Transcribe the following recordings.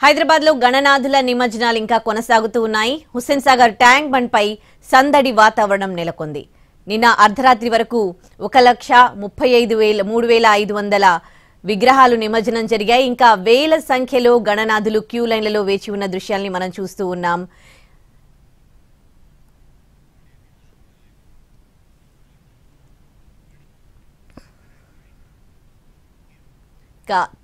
హైదరాబాద్ లో గణనాథుల నిమజ్జనాలు ఇంకా కొనసాగుతూ ఉన్నాయి. హుస్సేన్ సాగర్ ట్యాంక్ బండ్ పై సందడి వాతావరణం నెలకొంది. నిన్న అర్ధరాత్రి వరకు 1,35,3,500 విగ్రహాలు నిమజ్జనం జరిగాయి. ఇంకా వేల సంఖ్యలో గణనాథులు క్యూ లైన్లలో వేచి ఉన్న దృశ్యాల్ని మనం చూస్తూ ఉన్నాం.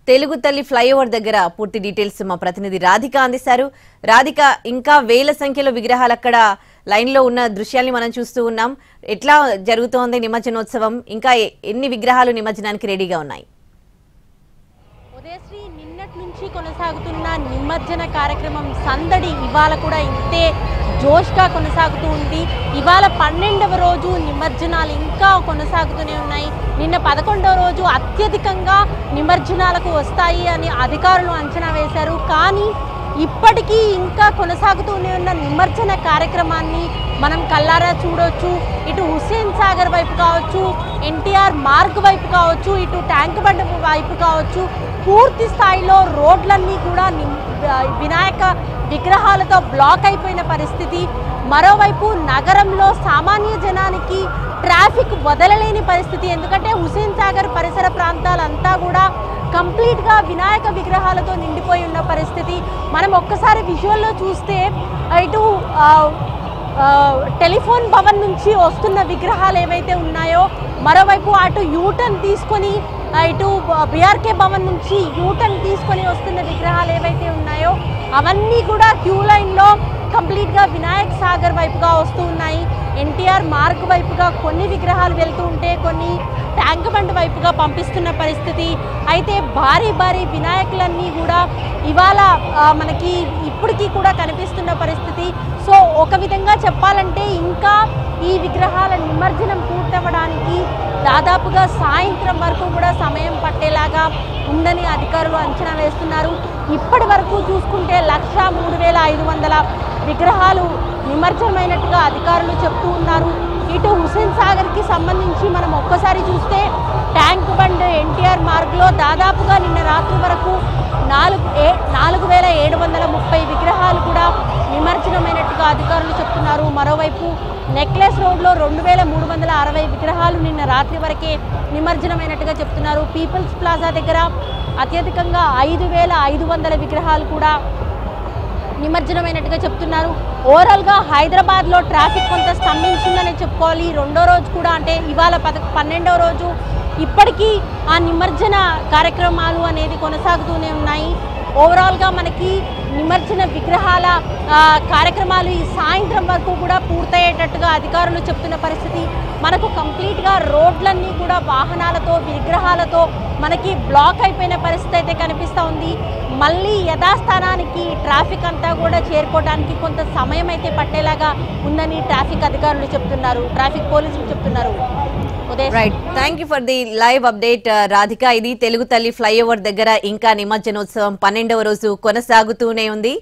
తెలుగు తల్లి ఫ్లైఓవర్ దగ్గర పూర్తి డీటెయిల్స్ మా ప్రతినిధి రాధిక అందిస్తారు. రాధిక, ఇంకా వేల సంఖ్యలో విగ్రహాలు అక్కడ లైన్ లో ఉన్న దృశ్యాల్ని మనం చూస్తూ ఉన్నాం. ఎట్లా జరుగుతోంది నిమజ్జనోత్సవం? ఇంకా ఎన్ని విగ్రహాలు నిమజ్జనానికి రెడీగా ఉన్నాయి? ఉదయశ్రీ, నిన్నటి నుంచి కొనసాగుతున్న నిమజ్జన కార్యక్రమం సందడి ఇవాళ కూడా ఇంతే జోష్గా కొనసాగుతూ ఉంది. ఇవాళ 12వ రోజు నిమజ్జనాలు ఇంకా కొనసాగుతూనే ఉన్నాయి. నిన్న 11వ రోజు అత్యధికంగా నిమజ్జనాలకు వస్తాయి అని అధికారులు అంచనా వేశారు. కానీ ఇప్పటికీ ఇంకా కొనసాగుతూనే ఉన్న నిమజ్జన కార్యక్రమాన్ని మనం కల్లారా చూడొచ్చు. ఇటు హుస్సేన్ సాగర్ వైపు కావచ్చు, ఎన్టీఆర్ మార్గ్ వైపు కావచ్చు, ఇటు ట్యాంక్ బండ్ వైపు కావచ్చు, పూర్తి స్థాయిలో రోడ్లన్నీ కూడా వినాయక విగ్రహాలతో బ్లాక్ అయిపోయిన పరిస్థితి. మరోవైపు నగరంలో సామాన్య జనానికి ట్రాఫిక్ వదలలేని పరిస్థితి. ఎందుకంటే హుస్సేన్ సాగర్ పరిసర ప్రాంతాలంతా కూడా కంప్లీట్గా వినాయక విగ్రహాలతో నిండిపోయి ఉన్న పరిస్థితి. మనం ఒక్కసారి విజువల్లో చూస్తే ఇటు టెలిఫోన్ భవన్ నుంచి వస్తున్న విగ్రహాలు ఏవైతే ఉన్నాయో, మరోవైపు అటు యూటర్న్ తీసుకొని ఇటు బీఆర్కే భవన్ నుంచి యూటర్న్ తీసుకొని వస్తున్న విగ్రహాలు ఏవైతే ఉన్నాయో అవన్నీ కూడా క్యూ లైన్లో కంప్లీట్గా వినాయక్ సాగర్ వైపుగా వస్తూ ఉన్నాయి. ఎన్టీఆర్ మార్గ్ వైపుగా కొన్ని విగ్రహాలు వెళ్తూ ఉంటే కొన్ని ట్యాంక్ బండ్ వైపుగా పంపిస్తున్న పరిస్థితి. అయితే భారీ భారీ వినాయకులన్నీ కూడా ఇవాళ మనకి ఇప్పటికీ కూడా కనిపిస్తున్న పరిస్థితి. సో ఒక విధంగా చెప్పాలంటే ఇంకా ఈ విగ్రహాల నిమజ్జనం పూర్తవడానికి దాదాపుగా సాయంత్రం వరకు కూడా సమయం పట్టేలాగా ఉందని అధికారులు అంచనా వేస్తున్నారు. ఇప్పటి వరకు చూసుకుంటే 1,03,500 విగ్రహాలు నిమజ్జనమైనట్టుగా అధికారులు చెప్తూ ఉన్నారు. ఇటు హుస్సేన్ సాగర్కి సంబంధించి మనం ఒక్కసారి చూస్తే ట్యాంక్ బండ్ ఎన్టీఆర్ మార్గ్లో దాదాపుగా నిన్న రాత్రి వరకు 4,730 విగ్రహాలు కూడా నిమజ్జనమైనట్టుగా అధికారులు చెప్తున్నారు. మరోవైపు నెక్లెస్ రోడ్లో 2,360 విగ్రహాలు నిన్న రాత్రి వరకే నిమజ్జనమైనట్టుగా చెప్తున్నారు. పీపుల్స్ ప్లాజా దగ్గర అత్యధికంగా 5,500 విగ్రహాలు కూడా నిమజ్జనమైనట్టుగా చెప్తున్నారు. ఓవరాల్గా హైదరాబాద్లో ట్రాఫిక్ కొంత స్తంభించిందని చెప్పుకోవాలి. రెండో రోజు కూడా, అంటే ఇవాళ 12వ రోజు ఇప్పటికీ ఆ నిమజ్జన కార్యక్రమాలు అనేది కొనసాగుతూనే ఉన్నాయి. ఓవరాల్గా మనకి నిమజ్జన విగ్రహాల కార్యక్రమాలు ఈ సాయంత్రం వరకు కూడా పూర్తయ్యేటట్టుగా అధికారులు చెప్తున్న పరిస్థితి. మనకు కంప్లీట్గా రోడ్లన్నీ కూడా వాహనాలతో విగ్రహాలతో మనకి బ్లాక్ అయిపోయిన పరిస్థితి అయితే కనిపిస్తూ ఉంది. మళ్ళీ యథాస్థానానికి ట్రాఫిక్ అంతా కూడా చేరుకోవడానికి కొంత సమయం అయితే పట్టేలాగా ఉందని ట్రాఫిక్ అధికారులు చెప్తున్నారు, ట్రాఫిక్ పోలీసులు చెప్తున్నారు. Right, thank you for the live update Radhika. ఇది తెలుగు తల్లి ఫ్లైఓవర్ దగ్గర ఇంకా నిమజ్జనోత్సవం 12వ రోజు కొనసాగుతూనే ఉంది.